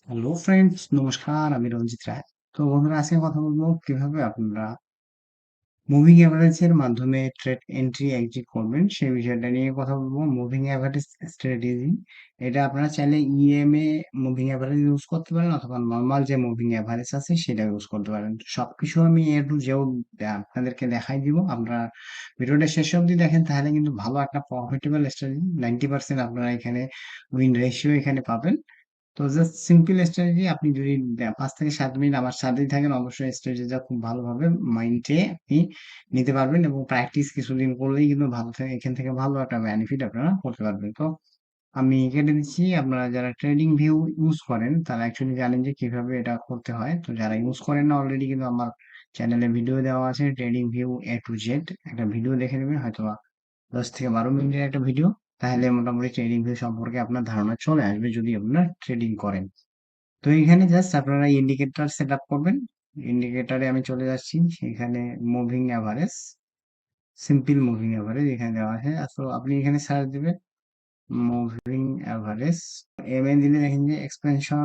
Hello friends, নমস্কার। আমি রঞ্জিত রায়। তো বন্ধুরা, আজকে কথা বলবো কিভাবে আপনারা মুভিং অ্যাভারেজের মাধ্যমে ট্রেড এন্ট্রি এক্সিট করবেন সেই বিষয়টা নিয়ে কথা বলবো। মুভিং অ্যাভারেজ স্ট্র্যাটেজি, এটা আপনারা চাইলে ইএমএ মুভিং অ্যাভারেজ ইউজ করতে পারেন অথবা নর্মাল যে মুভিং অ্যাভারেজ আছে সেটা ইউজ করতে পারেন। সবকিছু আমি এ টু জেড আপনাদেরকে দেখাই দিব। আপনারা ভিডিওটা শেষ অবধি দেখেন, তাহলে কিন্তু ভালো একটা প্রফিটেবল স্ট্র্যাটেজি 90% আপনারা এখানে উইন রেশিও এখানে পাবেন। তো জাস্ট সিম্পল স্ট্র্যাটেজি, আপনি যদি 5 থেকে 7 মিনিট আমার সাথেই থাকেন, অবশ্যই স্ট্র্যাটেজিটা খুব ভালোভাবে মাইন্ডে আপনি নিতে পারবেন এবং প্র্যাকটিস কিছুদিন করলেই কিন্তু ভালো থাকে, এখান থেকে ভালো একটা বেনিফিট আপনারা করতে পারবেন। তো আমি কেটে দিচ্ছি। আপনারা যারা ট্রেডিং ভিউ ইউজ করেন তারা অ্যাকচুয়ালি জানেন যে কিভাবে এটা করতে হয়। তো যারা ইউজ করেন না অলরেডি, কিন্তু আমার চ্যানেলে ভিডিও দেওয়া আছে trading view A to Z, একটা ভিডিও দেখে নেবেন, হয়তো 10 থেকে 12 মিনিটের একটা ভিডিও। তাহলে মোটামুটি ট্রেডিং ভিউ সম্পর্কে আপনার ধারণা চলে আসবে যদি আপনারা ট্রেডিং করেন। তো এখানে জাস্ট আপনারা ইন্ডিকেটর সেট আপ করবেন। ইন্ডিকেটরে আমি চলে যাচ্ছি। এখানে moving average, simple moving average এখানে দেওয়া আছে। তো আপনি এখানে সার্চ দিবেন মুভিং অ্যাভারেজ, এম এ দিলে দেখেন যে এক্সপেনশন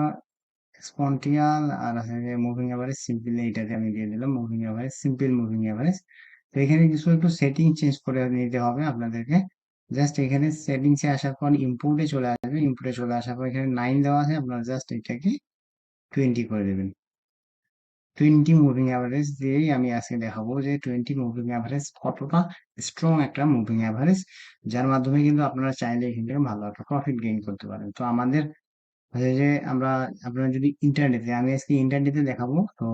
এক্সপন্টিয়াল আর আছে যে মুভিং অ্যাভারেজ সিম্পল, এইটাতে আমি দিয়ে দিলাম moving average, simple moving average. তো এখানে কিছু একটু সেটিং চেঞ্জ করে নিতে হবে আপনাদেরকে। জাস্ট এখানে সেটিংসে আসার পর ইম্পোর্টে চলে আসবে। ইম্পোর্টে চলে আসার পর এখানে 9 দেওয়া আছে, আপনারা জাস্ট এটাকে 20 করে দেবেন। 20 মুভিং অ্যাভারেজ দিয়েই আমি আজকে দেখাবো যে 20 মুভিং অ্যাভারেজ কতটা স্ট্রং একটা মুভিং অ্যাভারেজ, যার মাধ্যমে কিন্তু আপনারা চাইলে এখান থেকে ভালো একটা প্রফিট গেইন করতে পারেন। তো আমাদের হচ্ছে যে আমরা, আপনারা যদি ইন্টারনেটে, আমি আজকে ইন্টারনেটে দেখাবো। তো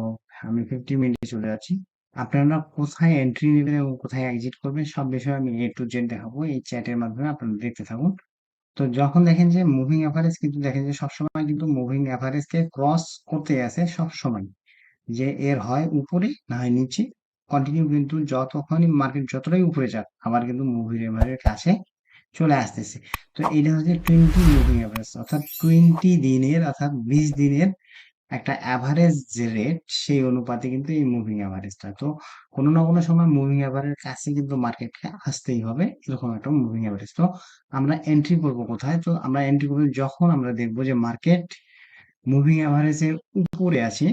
আমি 50 মিনিটে চলে যাচ্ছি। আপনারা কোথায় এন্ট্রি নেবেন এবং কোথায় এক্সিট করবেন সব বিষয়ে আমি এ টু জেড দেখাবো এই চ্যাটের মাধ্যমে, আপনারা দেখতে থাকুন। তো যখন দেখেন যে মুভিং অ্যাভারেজ, কিন্তু দেখেন যে সবসময় কিন্তু মুভিং অ্যাভারেজকে ক্রস করতে আছে সবসময়, যে এর হয় উপরে না হয় নিচে কন্টিনিউ, কিন্তু যতক্ষণই মার্কেট যতটাই উপরে যাক আবার কিন্তু মুভিং এভারেজের কাছে চলে আসতেছে। তো এটা হচ্ছে 20 মুভিং এভারেজ, অর্থাৎ 20 দিনের অর্থাৎ 20 দিনের একটা অ্যাভারেজ যে রেট, সেই অনুপাতে কিন্তু এই মুভিং অ্যাভারেজটা। তো কোনো না কোনো সময় মুভিং অ্যাভারেজ কাছে কিন্তু মার্কেটকে আসতেই হবে, এরকম একটা মুভিং অ্যাভারেজ। তো আমরা এন্ট্রি করব কোথায়? তো আমরা এন্ট্রি করবো যখন আমরা দেখবো যে মার্কেট মুভিং অ্যাভারেজের উপরে আছে।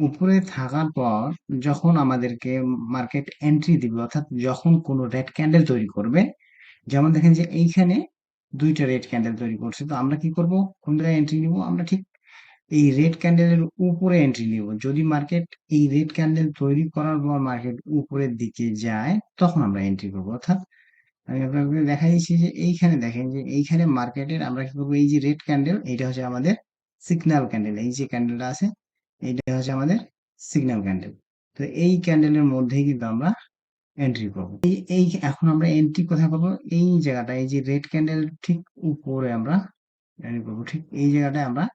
উপরে থাকার পর যখন আমাদেরকে মার্কেট এন্ট্রি দিবে, অর্থাৎ যখন কোনো রেড ক্যান্ডেল তৈরি করবে, যেমন দেখেন যে এইখানে দুইটা রেড ক্যান্ডেল তৈরি করছে, তো আমরা কি করব, কোন জায়গায় এন্ট্রি নিব? আমরা ঠিক এই রেড ক্যান্ডেলের উপরে এন্ট্রি নিব। যদি মার্কেট এই রেড ক্যান্ডেল তৈরি করার পর মার্কেট উপরের দিকে যায়, তখন আমরা এন্ট্রি করবো। অর্থাৎ আমি আপনাকে দেখা দিচ্ছি যে এইখানে দেখেন যে এইখানে মার্কেটের আমরা কি করবো, এই যে রেড ক্যান্ডেল, এইটা হচ্ছে আমাদের সিগন্যাল ক্যান্ডেল। এই যে ক্যান্ডেলটা আছে, এইটা হচ্ছে আমাদের সিগন্যাল ক্যান্ডেল। তো এই ক্যান্ডেলের মধ্যেই কিন্তু আমরা এন্ট্রি করবো। এই এখন আমরা এন্ট্রি কোথায় করবো? এই জায়গাটা, এই যে রেড ক্যান্ডেল ঠিক উপরে আমরা এন্ট্রি করবো। ঠিক এই জায়গাটায় আমরা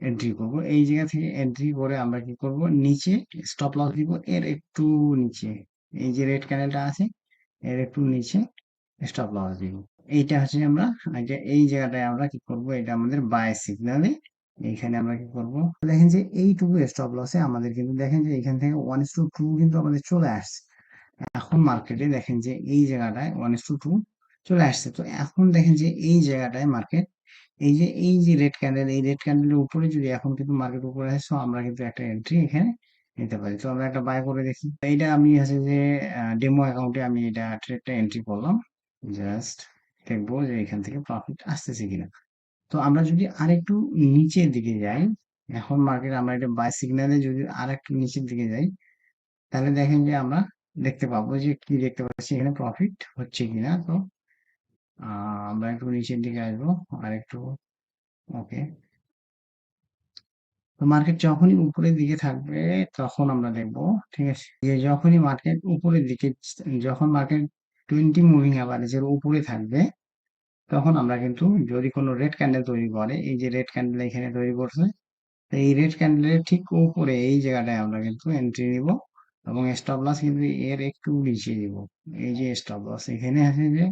এন্ট্রি করব। এই জায়গা থেকে এন্ট্রি করে আমরা কি করব, নিচে স্টপ লস দিব এর একটু নিচে। এই যে রেড ক্যান্ডেলটা আছে এর একটু নিচে স্টপ লস দিব। এইটা হচ্ছে আমরা আগে এই জায়গাটায় আমরা কি করব, এটা আমাদের বাই সিগনালে। এইখানে আমরা কি করব, দেখেন যে এইটুকু স্টপ লসে আমাদের কিন্তু দেখেন যে এখান থেকে 1:2 কিন্তু আমাদের চলে আসছে। এখন মার্কেটে দেখেন যে এই জায়গাটায় 1:2 চলে আসছে। তো এখন দেখেন যে এই জায়গাটায় মার্কেট, এই যে রেড ক্যান্ডেল, এই রেড ক্যান্ডেলের উপরে যদি এখন কিন্তু মার্কেট উপরে আসে, so আমরা কিন্তু একটা এন্ট্রি এখানে নিতে পারি। তো আমরা একটা বাই করে দেখি। তো এইটা আমি আছে যে ডেমো অ্যাকাউন্টে আমি এটা ট্রেডটা এন্ট্রি করলাম। জাস্ট দেখবো যে এখান থেকে প্রফিট আসতেছে কিনা। তো আমরা যদি আরেকটু নিচের দিকে যাই, এখন মার্কেট আমরা এটা বাই সিগন্যালে যদি আরেকটু নিচের দিকে যাই, তাহলে দেখেন যে আমরা দেখতে পাবো যে কি দেখতে পাচ্ছি এখানে প্রফিট হচ্ছে কিনা। তো আমরা একটু নিচের দিকে আসবো আর একটু। ওকে, তো মার্কেট যখনই উপরের দিকে থাকবে তখন আমরা দেখবো, ঠিক আছে, যে যখনই মার্কেট উপরের দিকে, যখন মার্কেট 20 মুভিং অ্যাভারেজের উপরে থাকবে, তখন আমরা কিন্তু যদি কোনো রেড ক্যান্ডেল তৈরি করে, এই যে রেড ক্যান্ডেল এখানে তৈরি করছে, তো এই রেড ক্যান্ডেলের ঠিক উপরে এই জায়গাটায় আমরা কিন্তু এন্ট্রি নিব এবং স্টপ লস কিন্তু এর একটু নিচে দিব। এই যে স্টপ লস এখানে আছে যে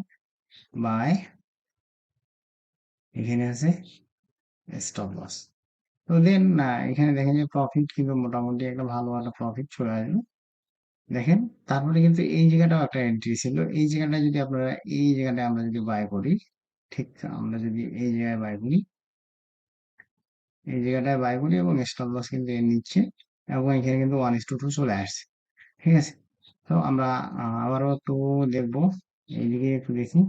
বাই, এখানে আছে স্টপ লস। তো দেন এখানে দেখেন যে প্রফিট কিন্তু মোটামুটি একটা ভালো একটা প্রফিট চলে আসবে। দেখেন, তারপরে কিন্তু এই জায়গাটাও একটা এন্ট্রি ছিল। এই জায়গাটা যদি আপনারা, এই জায়গাটা আমরা যদি বাই করি, ঠিক আমরা যদি এই জায়গায় বাই করি, এই জায়গাটায় বাই বলি এবং স্টপ লস কিন্তু এর নিচ্ছে, এবং এখানে কিন্তু 1:2 চলে আসছে। ঠিক আছে, তো আমরা আবারও একটু দেখবো, এইদিকে একটু দেখি।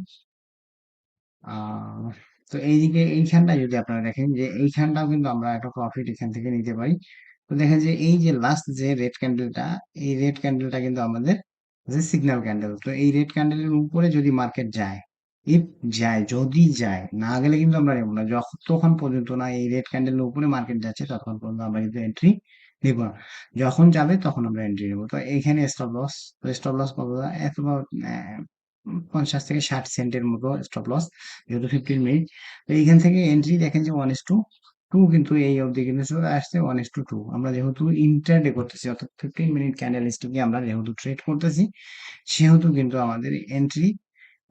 আহ তো এইদিকে এইখানটা যদি আপনারা দেখেন যে এইখানটাও কিন্তু আমরা একটা প্রফিট এখান থেকে নিতে পারি। তো দেখেন যে এই যে লাস্ট যে রেড ক্যান্ডেলটা, এই রেড ক্যান্ডেলটা কিন্তু আমাদের যে সিগন্যাল ক্যান্ডেল, তো এই রেড ক্যান্ডেলের উপরে যদি মার্কেট যায়, ইফ যায়, যদি যায়, না গেলে কিন্তু আমরা নেবো না, যতক্ষণ পর্যন্ত না এই রেড ক্যান্ডেলের উপরে মার্কেট যাচ্ছে ততক্ষণ পর্যন্ত আমরা কিন্তু এন্ট্রি নিব না। যখন যাবে তখন আমরা এন্ট্রি নেবো। তো এইখানে স্টপ লস, তো স্টপ লস কত, এত 50 থেকে 60 সেন্টের মতো স্টপ লস, যেহেতু 15 মিনিট। তো এইখান থেকে এন্ট্রি দেখেন যে 1:2 কিন্তু এই অবধি কিন্তু চলে আসছে 1:2। আমরা যেহেতু ইন্টারডে করতেছি, অর্থাৎ 15 মিনিট ক্যান্ডেল স্টিকে আমরা যেহেতু ট্রেড করতেছি, সেহেতু কিন্তু আমাদের এন্ট্রি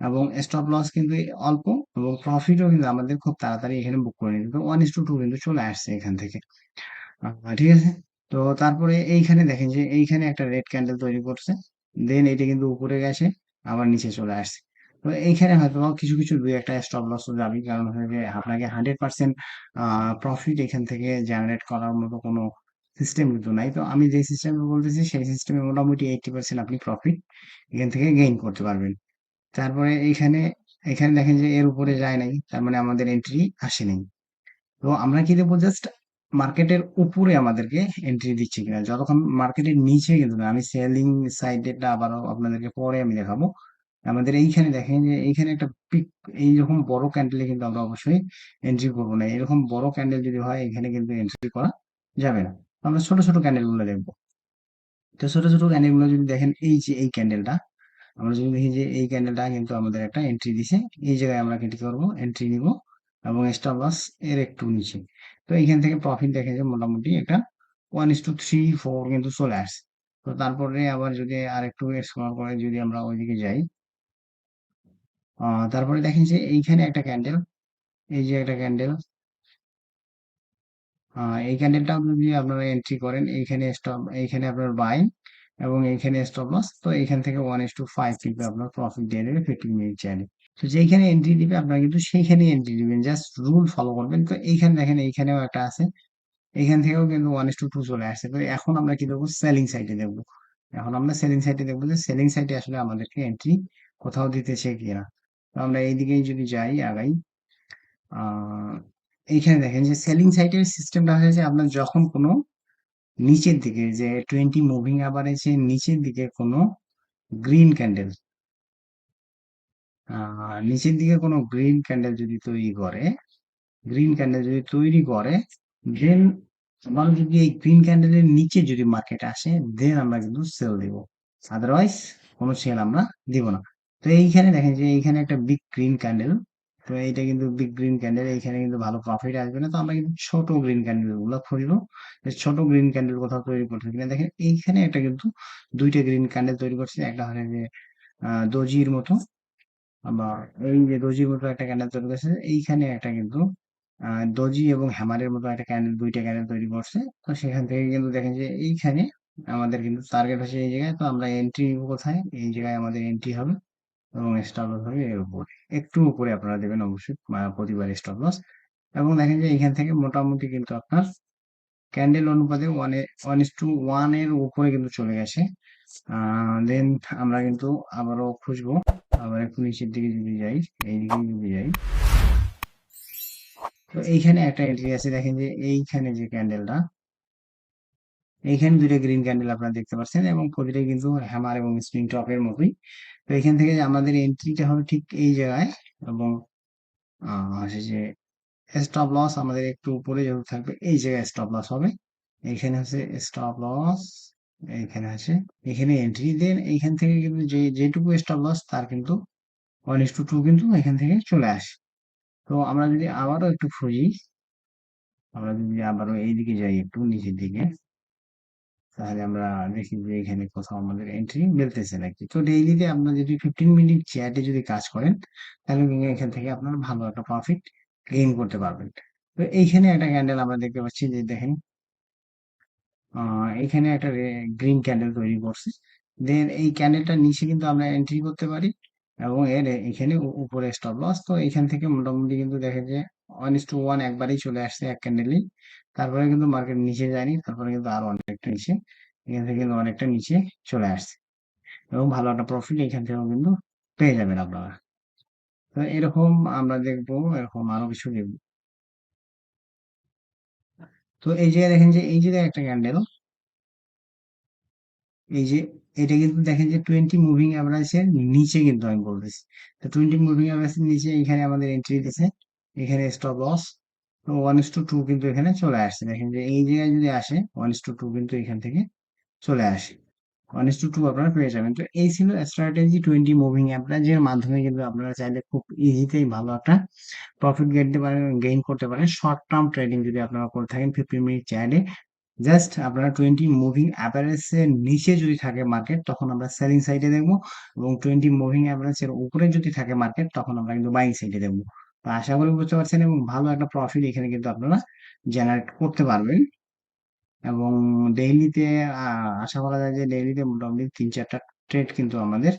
এবং স্টপ লস কিন্তু অল্প, এবং প্রফিটও কিন্তু আমাদের খুব তাড়াতাড়ি এখানে বুক করে নিতে। তো 1:2 কিন্তু চলে আসছে এখান থেকে। ঠিক আছে, তো তারপরে এইখানে দেখেন যে এইখানে একটা রেড ক্যান্ডেল তৈরি করছে, দেন এটা কিন্তু উপরে গেছে, আবার নিচে চলে আসছে। তো এইখানে হয়তো কিছু কিছু দুই একটা স্টপ লস যাবে, কারণ হচ্ছে যে আপনাকে 100% প্রফিট এখান থেকে জেনারেট করার মতো কোনো সিস্টেম কিন্তু নাই। তো আমি যে সিস্টেম বলতেছি সেই সিস্টেমে মোটামুটি 80% আপনি প্রফিট এখান থেকে গেইন করতে পারবেন। তারপরে এইখানে, এখানে দেখেন যে এর উপরে যায় নাই, তার মানে আমাদের এন্ট্রি আসে নাই। তো আমরা কি দেবো, জাস্ট মার্কেটের উপরে আমাদেরকে এন্ট্রি দিচ্ছে কিনা, যতক্ষণ মার্কেটের নিচে কিন্তু না। আমি সেলিং সাইডেরটা আবারও আপনাদেরকে পরে আমি দেখাবো। আমাদের এইখানে দেখেন যে এইখানে একটা পিক, এইরকম বড় ক্যান্ডেলে কিন্তু আমরা অবশ্যই এন্ট্রি করবো না। এরকম বড় ক্যান্ডেল যদি হয় এখানে কিন্তু এন্ট্রি করা যাবে না। তো আমরা ছোট ছোট ক্যান্ডেল গুলো দেখবো। তো ছোট ছোট ক্যান্ডেল গুলো যদি দেখেন, এই যে এই ক্যান্ডেলটা, আমরা যদি দেখি যে এই ক্যান্ডেলটা কিন্তু আমাদের একটা এন্ট্রি দিছে, এই জায়গায় আমরা কি করবো, এন্ট্রি নিব, এবং স্টপ লস এর একটু নিচে। তো এইখান থেকে প্রফিট দেখে যে মোটামুটি একটা 1:3-4 কিন্তু চলে আসছে। তো তারপরে আবার যদি আর একটু স্ক্রল করে যদি আমরা ওইদিকে যাই, তারপরে দেখেন যে এইখানে একটা ক্যান্ডেল, এই যে একটা ক্যান্ডেল, এই ক্যান্ডেলটাও যদি আপনারা এন্ট্রি করেন, এইখানে স্টপ, এইখানে আপনার বাই এবং এইখানে স্টপ লস, তো এইখান থেকে 1:5 কিন্তু আপনার প্রফিট দিয়ে দেবে 15 মিনিট চাইলে। তো যেখানে এন্ট্রি দিবে আপনারা কিন্তু সেইখানে এন্ট্রি দিবেন, জাস্ট রুল ফলো করবেন। তো এইখানে দেখেন এইখানেও একটা আছে, এখান থেকেও কিন্তু 1:2 চলে আসছে। তো এখন আমরা কি দেখবো, সেলিং সাইডে দেখবো। এখন আমরা সেলিং সাইডে দেখবো যে সেলিং সাইডে আসলে আমাদেরকে এন্ট্রি কোথাও দিতেছে কিনা। তো আমরা এইদিকেই যদি যাই, আগাই, আহ এইখানে দেখেন যে সেলিং সাইডের সিস্টেমটা হচ্ছে যে আপনার যখন কোনো নিচের দিকে যে 20 মুভিং অ্যাভারেজের নিচের দিকে কোনো গ্রিন ক্যান্ডেল, নিচের দিকে কোনো গ্রিন ক্যান্ডেল যদি তৈরি করে, গ্রিন ক্যান্ডেল যদি তৈরি করে, দেন আমরা যদি এই গ্রিন ক্যান্ডেলের নিচে যদি মার্কেট আসে, দেন আমরা কিন্তু সেল দিব, আদারওয়াইজ কোনো সেল আমরা দিব না। তো এইখানে দেখেন যে এইখানে একটা বিগ গ্রিন ক্যান্ডেল, তো এইটা কিন্তু বিগ গ্রিন ক্যান্ডেল, এইখানে কিন্তু ভালো প্রফিট আসবে না। তো আমরা কিন্তু ছোট গ্রিন ক্যান্ডেল গুলো খুঁজবো, যে ছোট গ্রিন ক্যান্ডেল কোথাও তৈরি করছে কিনা। দেখেন এইখানে একটা কিন্তু দুইটা গ্রিন ক্যান্ডেল তৈরি করছে, একটা হচ্ছে যে দজির মতো, বা এই যে দজির মতো একটা ক্যান্ডেল তৈরি করছে, এইখানে একটা কিন্তু দজি এবং হ্যামারের মতো একটা ক্যান্ডেল, দুইটা ক্যান্ডেল তৈরি করছে। তো সেখান থেকে কিন্তু দেখেন যে এইখানে আমাদের কিন্তু টার্গেট হচ্ছে এই জায়গায়। তো আমরা এন্ট্রি কোথায়, এই জায়গায় আমাদের এন্ট্রি হবে, এবং স্টপ লস হবে এর উপরে, একটু উপরে আপনারা দেবেন অবশ্যই প্রতিবার স্টপ লস। এবং দেখেন যে এখান থেকে মোটামুটি কিন্তু আপনার ক্যান্ডেল অনুপাতে 1:1 এর উপরে কিন্তু চলে গেছে। দেন আমরা কিন্তু আবারও খুঁজবো, আবার একটু নিচের দিকে যদি যাই, এইদিকে যদি যাই, তো এইখানে একটা এন্ট্রি আছে। দেখেন যে এইখানে যে ক্যান্ডেলটা, এইখানে দুইটা গ্রিন ক্যান্ডেল আপনারা দেখতে পাচ্ছেন, এবং প্রতিটাই কিন্তু হ্যামার এবং স্প্রিং টপের মতোই। তো এখান থেকে যে আমাদের এন্ট্রিটা হবে ঠিক এই জায়গায়, এবং হচ্ছে যে স্টপ লস আমাদের একটু উপরে যেহেতু থাকবে, এই জায়গায় স্টপ লস হবে। এইখানে হচ্ছে স্টপ লস, এইখানে আছে, এখানে এন্ট্রি। দেন এইখান থেকে কিন্তু যে যেটুকু স্টপ লস তার কিন্তু 1:2 কিন্তু এখান থেকে চলে আসে। তো আমরা যদি আবারও একটু খুঁজি, আমরা যদি আবারও এইদিকে যাই একটু নিচের দিকে, তাহলে আমরা দেখি যে এখানে কোথাও আমাদের এন্ট্রি মিলতেছে নাকি। তো ডেইলিতে আপনার যদি 15 মিনিট চ্যাটে যদি কাজ করেন, তাহলে কিন্তু এখান থেকে আপনার ভালো একটা প্রফিট গেইন করতে পারবেন। তো এইখানে একটা ক্যান্ডেল আমরা দেখতে পাচ্ছি যে দেখেন, এখানে একটা গ্রিন ক্যান্ডেল তৈরি করছে। দেন এই ক্যান্ডেলটার নিচে কিন্তু আমরা এন্ট্রি করতে পারি, এবং এর এখানে উপরে স্টপ লস। তো এখান থেকে মোটামুটি কিন্তু দেখেন যে 1:1 একবারেই চলে আসছে এক ক্যান্ডেলই। তারপরে কিন্তু মার্কেট নিচে যায়নি, তারপরে কিন্তু আরো অনেকটা নিচে, এখান থেকে কিন্তু অনেকটা নিচে চলে আসছে, এবং ভালো একটা প্রফিট এখান থেকেও কিন্তু পেয়ে যাবেন আপনারা। তো এরকম আমরা দেখবো, এরকম আরো কিছু দেখবো। তো এই যে দেখেন যে এই যে একটা ক্যান্ডেল, এই যে এটা কিন্তু দেখেন যে 20 মুভিং অ্যাভারেজের নিচে, কিন্তু আমি বলতেছি, তো 20 মুভিং অ্যাভারেজের নিচে এখানে আমাদের এন্ট্রি দিছে, এখানে স্টপ লস। তো 1:2 কিন্তু এখানে চলে আসছে, দেখেন যে এই জায়গায় যদি আসে 1:2 কিন্তু এখান থেকে চলে আসে, 1:2 আপনারা পেয়ে যাবেন। তো এই ছিল স্ট্র্যাটেজি 20 মুভিং অ্যাভারেজের মাধ্যমে কিন্তু আপনারা চাইলে খুব ইজিতেই ভালো একটা প্রফিট গেইন করতে পারেন শর্ট টার্ম ট্রেডিং যদি আপনারা করে থাকেন 15 মিনিট চার্টে। জাস্ট আপনারা 20 মুভিং অ্যাভারেজ এর নিচে যদি থাকে মার্কেট, তখন আমরা সেলিং সাইডে দেখবো, এবং 20 মুভিং অ্যাভারেজ এর উপরে যদি থাকে মার্কেট, তখন আমরা কিন্তু বাইং সাইডে দেখবো। তো আশা করি বুঝতে পারছেন, এবং ভালো একটা প্রফিট এখানে কিন্তু আপনারা জেনারেট করতে পারবেন। এবং ডেইলিতে আশা করা যায় যে ডেইলিতে মোটামুটি 3-4টা ট্রেড কিন্তু আমাদের